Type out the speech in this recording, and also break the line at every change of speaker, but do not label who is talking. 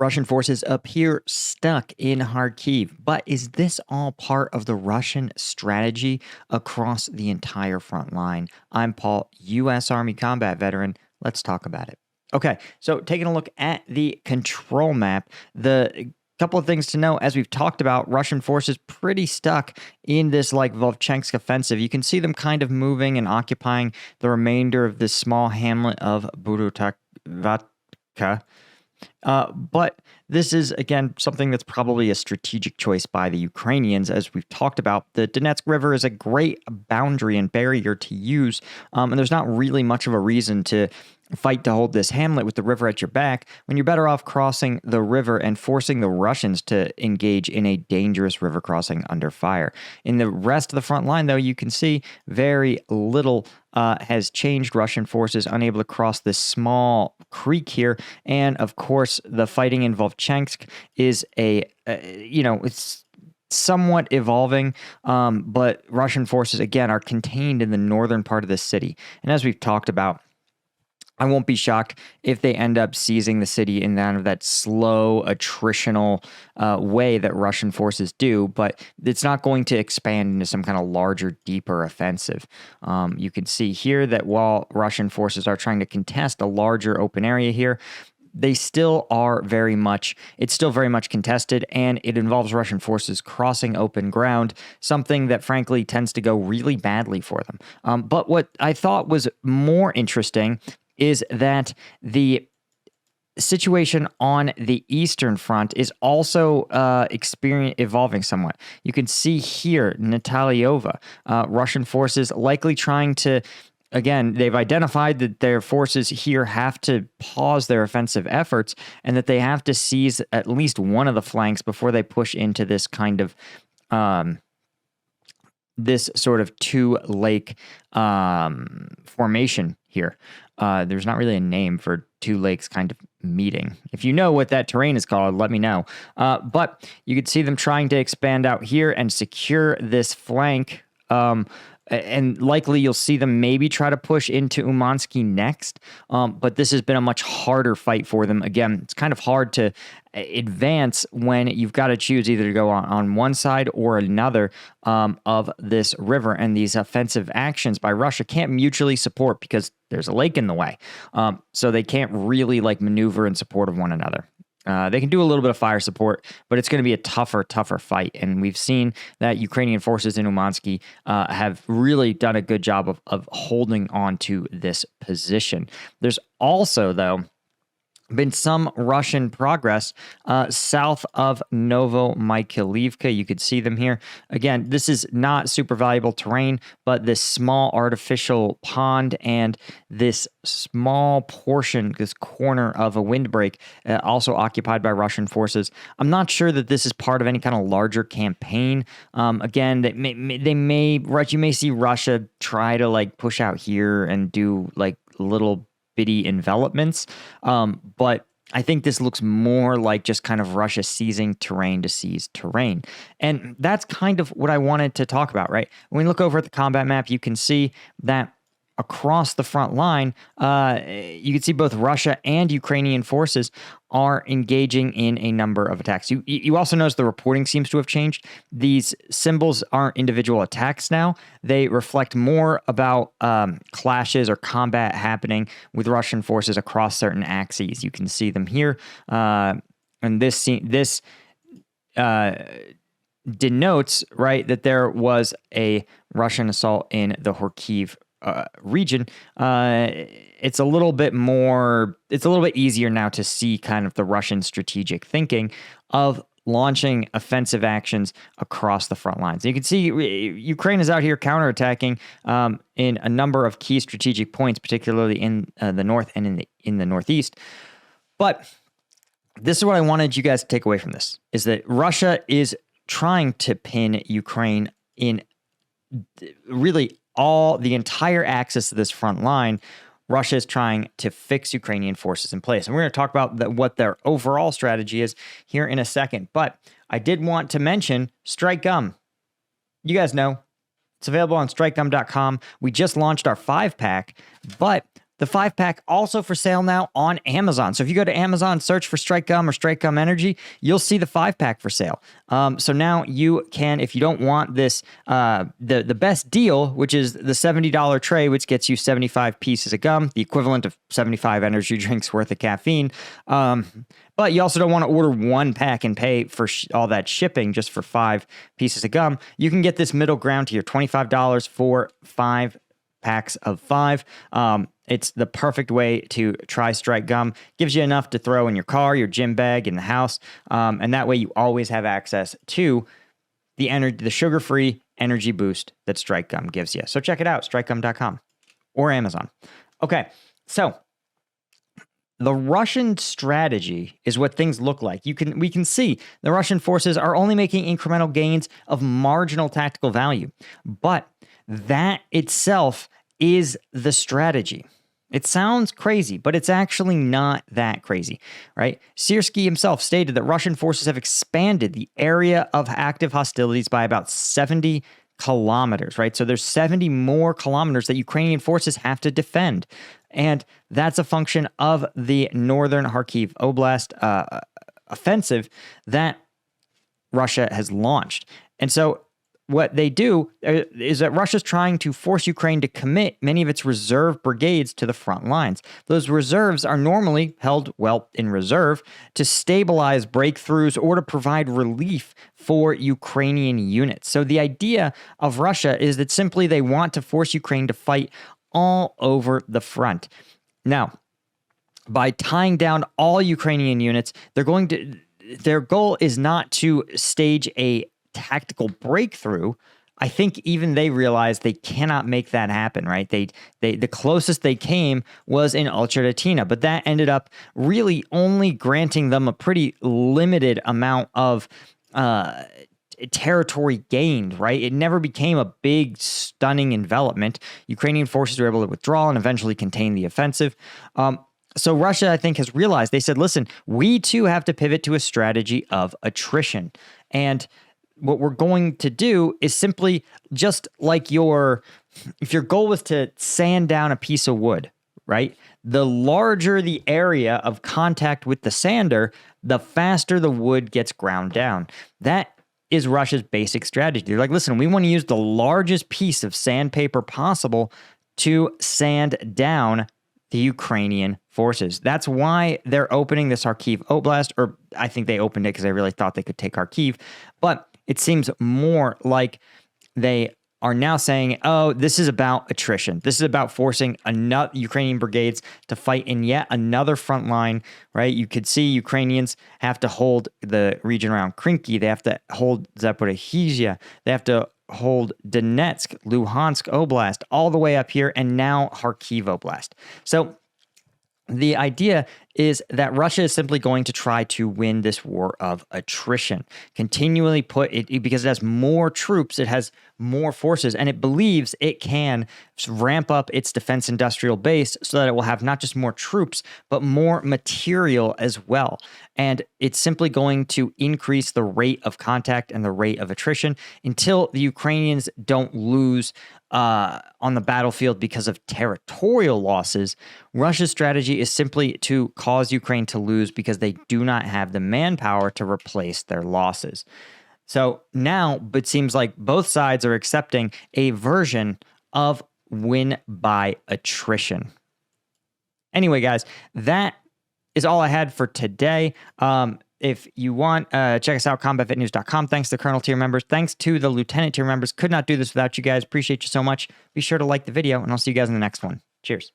Russian forces appear stuck in Kharkiv, but is this all part of the Russian strategy across the entire front line? I'm Paul, U.S. Army combat veteran. Let's talk about it. Okay, so taking a look at the control map, the couple of things to know, as we've talked about, Russian forces pretty stuck in this like Vovchansk offensive. You can see them kind of moving and occupying the remainder of this small hamlet of Burutakvatka. But this is, again, something that's probably a strategic choice by the Ukrainians. As we've talked about, the Donetsk River is a great boundary and barrier to use, and there's not really much of a reason to fight to hold this hamlet with the river at your back when you're better off crossing the river and forcing the Russians to engage in a dangerous river crossing under fire. In the rest of the front line, though, you can see very little has changed. Russian forces unable to cross this small creek here. And of course, the fighting in Vovchansk is it's somewhat evolving, but Russian forces, again, are contained in the northern part of the city. And as we've talked about, I won't be shocked if they end up seizing the city in that slow, attritional way that Russian forces do, but it's not going to expand into some kind of larger, deeper offensive. You can see here that while Russian forces are trying to contest a larger open area here, it's still very much contested, and it involves Russian forces crossing open ground, something that frankly tends to go really badly for them. But what I thought was more interesting is that the situation on the Eastern Front is also evolving somewhat. You can see here, Natalyova, Russian forces likely trying to, again, they've identified that their forces here have to pause their offensive efforts and that they have to seize at least one of the flanks before they push into this kind of this sort of two-lake formation here. There's not really a name for two lakes kind of meeting. If you know what that terrain is called, let me know. But you could see them trying to expand out here and secure this flank. And likely you'll see them maybe try to push into Umansky next. But this has been a much harder fight for them. Again, it's kind of hard to advance when you've got to choose either to go on one side or another of this river. And these offensive actions by Russia can't mutually support because there's a lake in the way. So they can't really maneuver in support of one another. They can do a little bit of fire support, but it's going to be a tougher fight. And we've seen that Ukrainian forces in Umansky have really done a good job of holding on to this position. There's also, though, been some Russian progress south of Novomykhailivka. You could see them here. Again, this is not super valuable terrain, but this small artificial pond and this small portion, this corner of a windbreak, also occupied by Russian forces. I'm not sure that this is part of any kind of larger campaign. Again, you may see Russia try to push out here and do little bitty envelopments, but I think this looks more like just kind of Russia seizing terrain to seize terrain. And that's kind of what I wanted to talk about, right? When we look over at the combat map, you can see that across the front line, you can see both Russia and Ukrainian forces are engaging in a number of attacks. You also notice the reporting seems to have changed. These symbols aren't individual attacks now. They reflect more about clashes or combat happening with Russian forces across certain axes. You can see them here. And this denotes, right, that there was a Russian assault in the Kharkiv region. It's a little bit easier now to see kind of the Russian strategic thinking of launching offensive actions across the front lines. You can see Ukraine is out here counterattacking in a number of key strategic points, particularly in the north and in the northeast. But this is what I wanted you guys to take away from this, is that Russia is trying to pin Ukraine in really the entire axis of this front line. Russia is trying to fix Ukrainian forces in place. And we're going to talk about what their overall strategy is here in a second. But I did want to mention Strike Gum. You guys know it's available on strikegum.com. We just launched our 5-pack, but The 5-pack also for sale now on Amazon. So if you go to Amazon, search for Strike Gum or Strike Gum Energy, you'll see the 5-pack for sale. So now you can, if you don't want this, the best deal, which is the $70 tray, which gets you 75 pieces of gum, the equivalent of 75 energy drinks worth of caffeine. But you also don't want to order 1 pack and pay for all that shipping just for 5 pieces of gum. You can get this middle ground here, $25 for 5 packs of 5. It's the perfect way to try Strike Gum. Gives you enough to throw in your car, your gym bag, in the house. And that way you always have access to the sugar-free energy boost that Strike Gum gives you. So check it out, strikegum.com or Amazon. Okay, so the Russian strategy is what things look like. We can see the Russian forces are only making incremental gains of marginal tactical value, but that itself is the strategy. It sounds crazy, but it's actually not that crazy, right? Siersky himself stated that Russian forces have expanded the area of active hostilities by about 70 kilometers, right? So there's 70 more kilometers that Ukrainian forces have to defend. And that's a function of the northern Kharkiv Oblast offensive that Russia has launched. And so what they do is that Russia's trying to force Ukraine to commit many of its reserve brigades to the front lines. Those reserves are normally held, well, in reserve to stabilize breakthroughs or to provide relief for Ukrainian units. So the idea of Russia is that simply they want to force Ukraine to fight all over the front. Now, by tying down all Ukrainian units, their goal is not to stage a tactical breakthrough. I think even they realize they cannot make that happen, right? The closest they came was in Ulcharatina, but that ended up really only granting them a pretty limited amount of territory gained, right? It never became a big, stunning envelopment. Ukrainian forces were able to withdraw and eventually contain the offensive. So Russia, I think, has realized, they said, listen, we too have to pivot to a strategy of attrition. And what we're going to do is simply just like if your goal was to sand down a piece of wood, right? The larger the area of contact with the sander, the faster the wood gets ground down. That is Russia's basic strategy. They're like, listen, we want to use the largest piece of sandpaper possible to sand down the Ukrainian forces. That's why they're opening this Kharkiv Oblast, or I think they opened it because they really thought they could take Kharkiv. But it seems more like they are now saying, oh, this is about attrition. This is about forcing another Ukrainian brigades to fight in yet another front line, right? You could see Ukrainians have to hold the region around Krinky. They have to hold Zaporizhzhia. They have to hold Donetsk, Luhansk Oblast, all the way up here, and now Kharkiv Oblast. So the idea is that Russia is simply going to try to win this war of attrition, continually put it, because it has more troops, it has more forces, and it believes it can ramp up its defense industrial base so that it will have not just more troops, but more material as well. And it's simply going to increase the rate of contact and the rate of attrition until the Ukrainians don't lose on the battlefield because of territorial losses. Russia's strategy is simply to cause Ukraine to lose because they do not have the manpower to replace their losses. So now it seems like both sides are accepting a version of win by attrition. Anyway, guys, that is all I had for today. If you want, check us out, combatfitnews.com. Thanks to the Colonel tier members. Thanks to the Lieutenant tier members. Could not do this without you guys. Appreciate you so much. Be sure to like the video, and I'll see you guys in the next one. Cheers.